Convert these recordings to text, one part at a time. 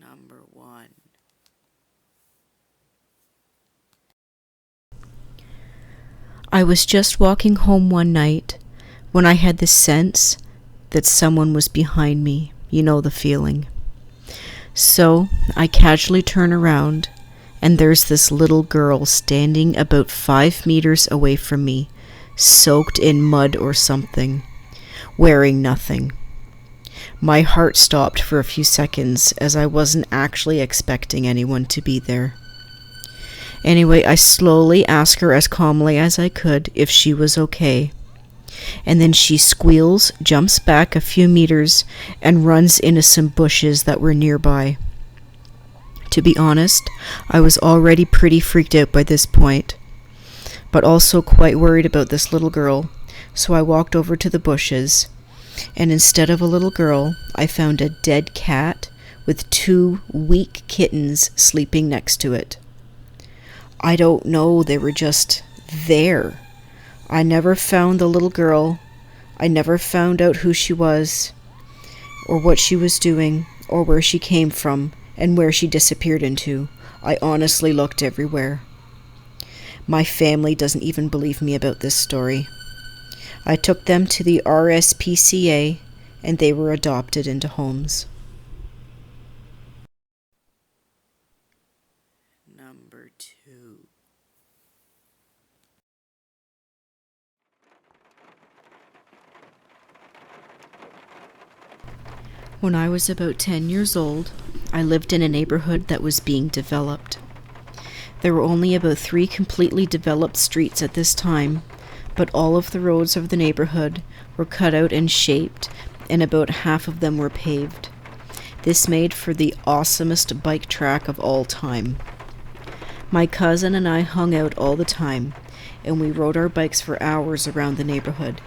Number 1. I was just walking home one night when I had the sense that someone was behind me. You know the feeling. So I casually turn around, and there's this little girl standing about 5 meters away from me, soaked in mud or something, wearing nothing. My heart stopped for a few seconds as I wasn't actually expecting anyone to be there. Anyway, I slowly asked her as calmly as I could if she was okay. And then she squeals, jumps back a few meters, and runs into some bushes that were nearby. To be honest, I was already pretty freaked out by this point, but also quite worried about this little girl, so I walked over to the bushes, and instead of a little girl, I found a dead cat with 2 weak kittens sleeping next to it. I don't know, they were just there. I never found the little girl. I never found out who she was, or what she was doing, or where she came from, and where she disappeared into. I honestly looked everywhere. My family doesn't even believe me about this story. I took them to the RSPCA, and they were adopted into homes. Number 2. When I was about 10 years old, I lived in a neighborhood that was being developed. There were only about 3 completely developed streets at this time, but all of the roads of the neighborhood were cut out and shaped, and about half of them were paved. This made for the awesomest bike track of all time. My cousin and I hung out all the time, and we rode our bikes for hours around the neighborhood.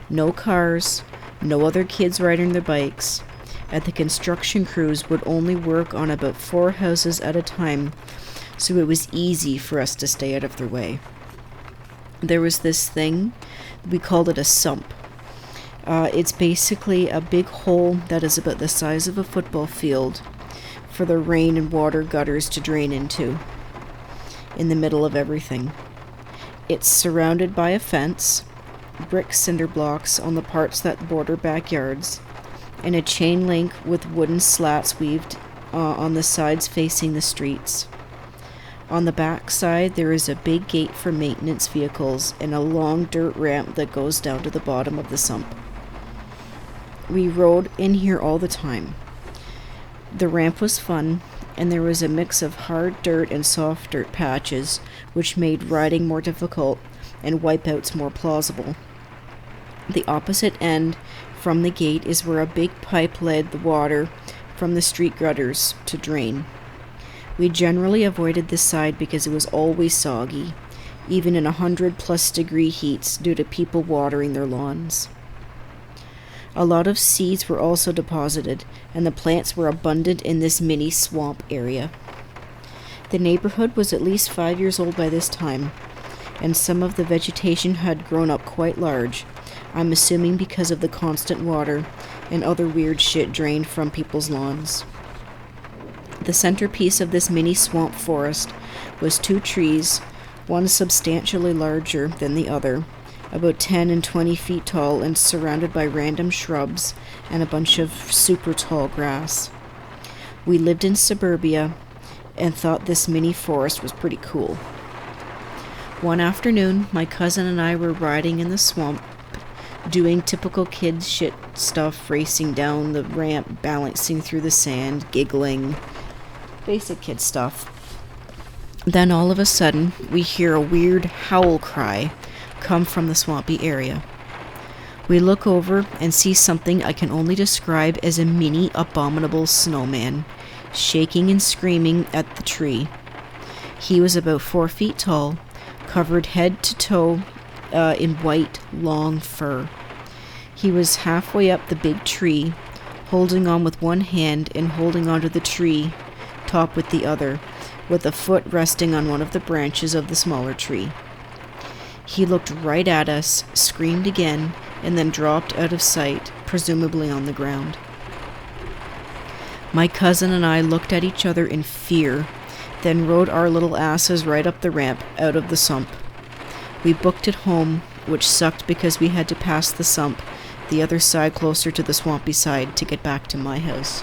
No cars, no other kids riding their bikes, and the construction crews would only work on about 4 houses at a time, so it was easy for us to stay out of their way. There was this thing, we called it a sump. It's basically a big hole that is about the size of a football field for the rain and water gutters to drain into, in the middle of everything. It's surrounded by a fence, brick cinder blocks on the parts that border backyards, and a chain link with wooden slats weaved on the sides facing the streets. On the back side, there is a big gate for maintenance vehicles and a long dirt ramp that goes down to the bottom of the sump. We rode in here all the time. The ramp was fun, and there was a mix of hard dirt and soft dirt patches, which made riding more difficult and wipeouts more plausible. The opposite end from the gate is where a big pipe led the water from the street gutters to drain. We generally avoided this side because it was always soggy, even in 100+ degree heats due to people watering their lawns. A lot of seeds were also deposited, and the plants were abundant in this mini swamp area. The neighborhood was at least 5 years old by this time, and some of the vegetation had grown up quite large, I'm assuming because of the constant water and other weird shit drained from people's lawns. The centerpiece of this mini swamp forest was 2 trees, one substantially larger than the other, about 10 and 20 feet tall and surrounded by random shrubs and a bunch of super tall grass. We lived in suburbia and thought this mini forest was pretty cool. One afternoon, my cousin and I were riding in the swamp, doing typical kid shit stuff, racing down the ramp, balancing through the sand, giggling. Basic kid stuff. Then all of a sudden, we hear a weird howl cry come from the swampy area. We look over and see something I can only describe as a mini abominable snowman, shaking and screaming at the tree. He was about 4 feet tall, covered head to toe in white, long fur. He was halfway up the big tree, holding on with one hand and holding onto the tree top with the other, with a foot resting on one of the branches of the smaller tree. He looked right at us, screamed again, and then dropped out of sight, presumably on the ground. My cousin and I looked at each other in fear, then rode our little asses right up the ramp out of the sump. We booked it home, which sucked because we had to pass the sump, the other side closer to the swampy side, to get back to my house.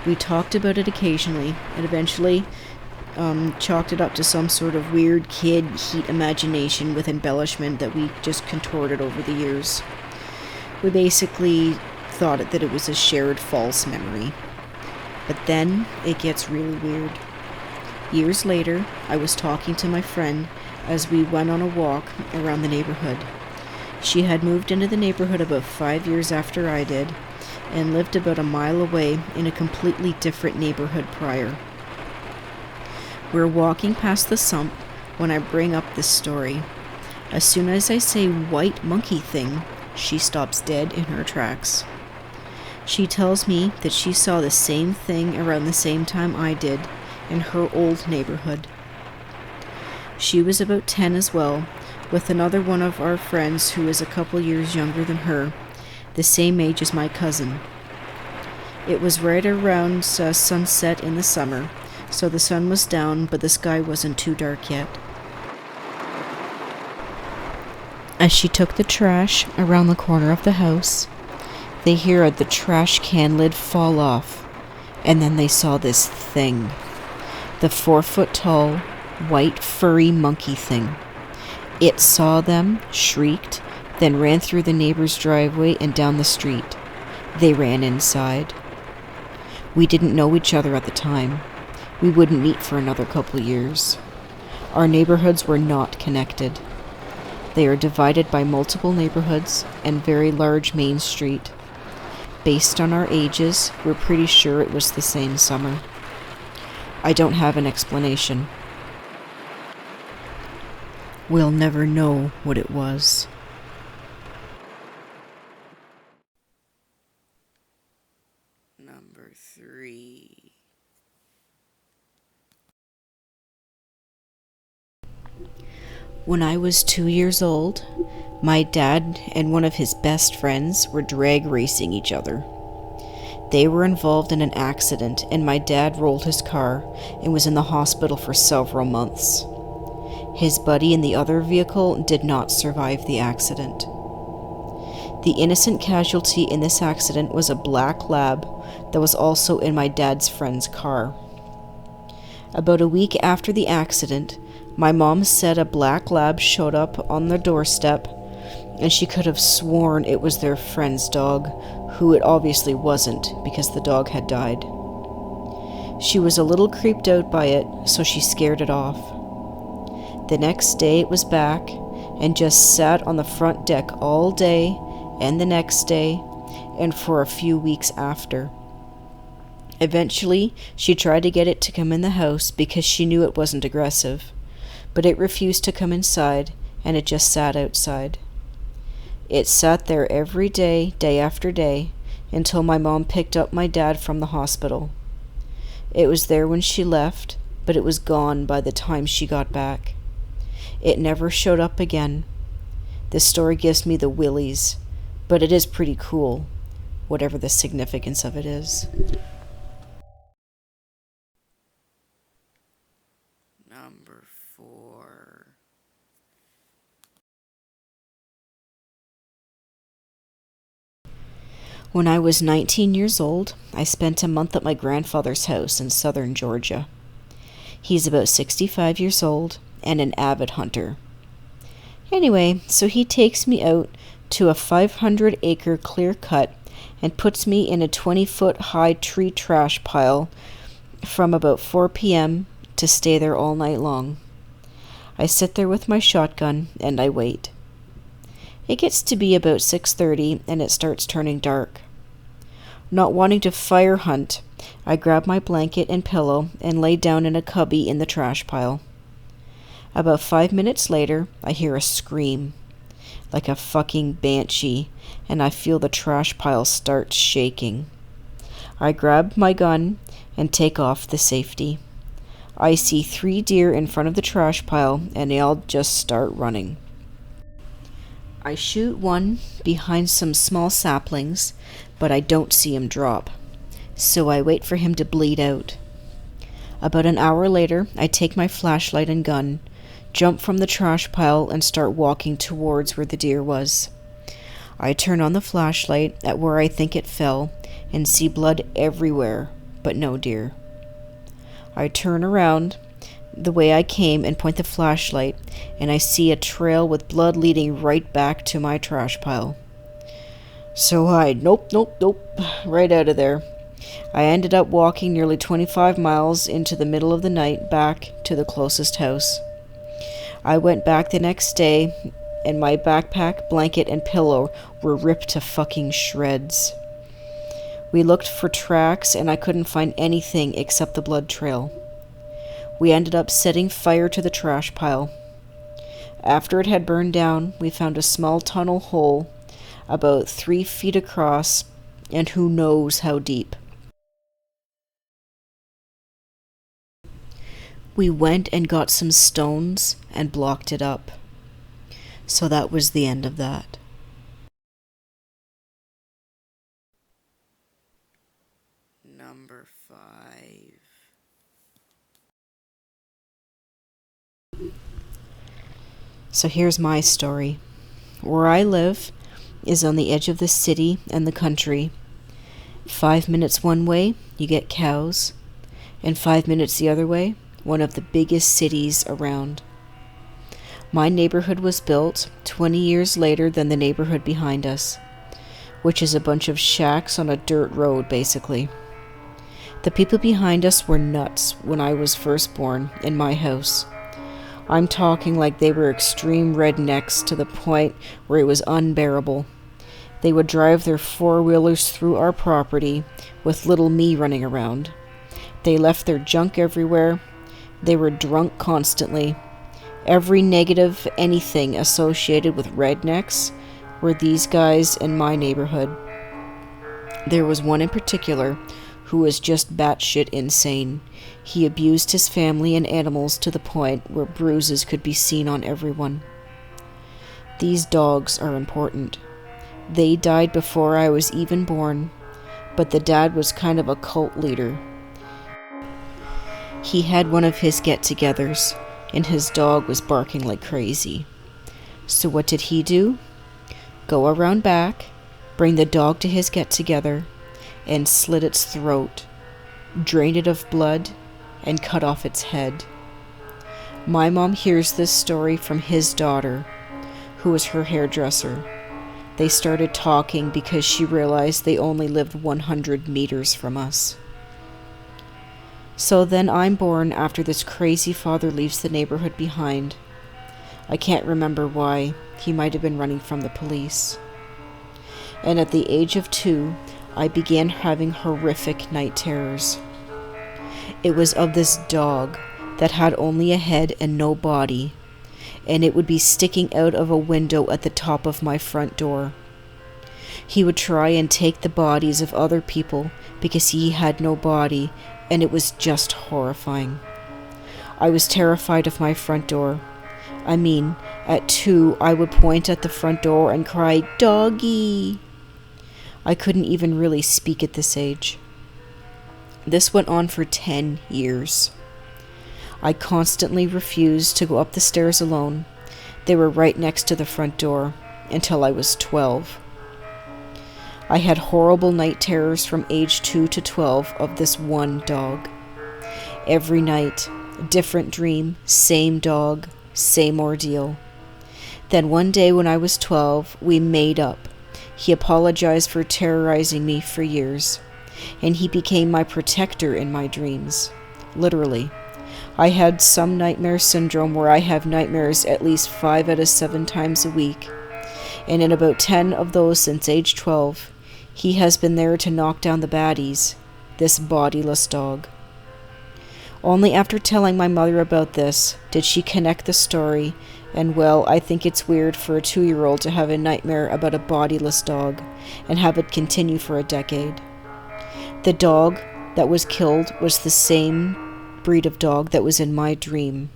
We talked about it occasionally, and eventually chalked it up to some sort of weird kid heat imagination with embellishment that we just contorted over the years. We basically thought that it was a shared false memory. But then it gets really weird. Years later, I was talking to my friend as we went on a walk around the neighborhood. She had moved into the neighborhood about 5 years after I did, and lived about a mile away in a completely different neighborhood prior. We're walking past the sump when I bring up this story. As soon as I say white monkey thing, she stops dead in her tracks. She tells me that she saw the same thing around the same time I did in her old neighborhood. She was about 10 as well, with another one of our friends who is a couple years younger than her, the same age as my cousin. It was right around sunset in the summer, so the sun was down, but the sky wasn't too dark yet. As she took the trash around the corner of the house, they hear the trash can lid fall off, and then they saw this thing. The 4-foot-tall, white, furry monkey thing. It saw them, shrieked, then ran through the neighbor's driveway and down the street. They ran inside. We didn't know each other at the time. We wouldn't meet for another couple years. Our neighborhoods were not connected. They are divided by multiple neighborhoods and very large main street. Based on our ages, we're pretty sure it was the same summer. I don't have an explanation. We'll never know what it was. Number 3. When I was 2 years old, my dad and one of his best friends were drag racing each other. They were involved in an accident, and my dad rolled his car and was in the hospital for several months. His buddy in the other vehicle did not survive the accident. The innocent casualty in this accident was a black lab that was also in my dad's friend's car. About a week after the accident, my mom said a black lab showed up on the doorstep, and she could have sworn it was their friend's dog, who it obviously wasn't because the dog had died. She was a little creeped out by it, so she scared it off. The next day it was back and just sat on the front deck all day and the next day and for a few weeks after. Eventually, she tried to get it to come in the house because she knew it wasn't aggressive, but it refused to come inside and it just sat outside. It sat there every day, day after day, until my mom picked up my dad from the hospital. It was there when she left, but it was gone by the time she got back. It never showed up again. This story gives me the willies, but it is pretty cool, whatever the significance of it is. Number 4. When I was 19 years old, I spent a month at my grandfather's house in southern Georgia. He's about 65 years old and an avid hunter. Anyway, so he takes me out to a 500-acre clear cut and puts me in a 20-foot-high tree trash pile from about 4 p.m. to stay there all night long. I sit there with my shotgun and I wait. It gets to be about 6:30 and it starts turning dark. Not wanting to fire hunt, I grab my blanket and pillow and lay down in a cubby in the trash pile. About 5 minutes later, I hear a scream, like a fucking banshee, and I feel the trash pile start shaking. I grab my gun and take off the safety. I see 3 deer in front of the trash pile, and they all just start running. I shoot one behind some small saplings, but I don't see him drop. so I wait for him to bleed out. About an hour later, I take my flashlight and gun, jump from the trash pile, and start walking towards where the deer was. I turn on the flashlight at where I think it fell and see blood everywhere, but no deer. I turn around the way I came and point the flashlight, and I see a trail with blood leading right back to my trash pile. So nope, right out of there. I ended up walking nearly 25 miles into the middle of the night back to the closest house. I went back the next day, and my backpack, blanket, and pillow were ripped to fucking shreds. We looked for tracks, and I couldn't find anything except the blood trail. We ended up setting fire to the trash pile. After it had burned down, we found a small tunnel hole about 3 feet across and who knows how deep. We went and got some stones and blocked it up. So that was the end of that. Number 5. So here's my story. Where I live is on the edge of the city and the country. 5 minutes one way, you get cows, and 5 minutes the other way, one of the biggest cities around. My neighborhood was built 20 years later than the neighborhood behind us, which is a bunch of shacks on a dirt road, basically. The people behind us were nuts when I was first born in my house. I'm talking like they were extreme rednecks to the point where it was unbearable. They would drive their four-wheelers through our property with little me running around. They left their junk everywhere. They were drunk constantly. Every negative anything associated with rednecks were these guys in my neighborhood. There was one in particular who was just batshit insane. He abused his family and animals to the point where bruises could be seen on everyone. These dogs are important. They died before I was even born, but the dad was kind of a cult leader. He had one of his get-togethers, and his dog was barking like crazy. So what did he do? Go around back, bring the dog to his get-together, and slit its throat, drained it of blood, and cut off its head. My mom hears this story from his daughter, who was her hairdresser. They started talking because she realized they only lived 100 meters from us. So then I'm born after this crazy father leaves the neighborhood behind. I can't remember why. He might have been running from the police. And at the age of 2, I began having horrific night terrors. It was of this dog that had only a head and no body, and it would be sticking out of a window at the top of my front door. He would try and take the bodies of other people because he had no body, and it was just horrifying. I was terrified of my front door. I mean, at 2, I would point at the front door and cry, "Doggy!" I couldn't even really speak at this age. This went on for 10 years. I constantly refused to go up the stairs alone. They were right next to the front door, until I was 12. I had horrible night terrors from age 2 to 12 of this one dog. Every night, different dream, same dog, same ordeal. Then one day when I was 12, we made up. He apologized for terrorizing me for years, and he became my protector in my dreams. Literally. I had some nightmare syndrome where I have nightmares at least 5 out of 7 times a week, and in about 10 of those since age 12, he has been there to knock down the baddies, this bodiless dog. Only after telling my mother about this did she connect the story, and well, I think it's weird for a 2-year-old to have a nightmare about a bodiless dog and have it continue for a decade. The dog that was killed was the same breed of dog that was in my dream.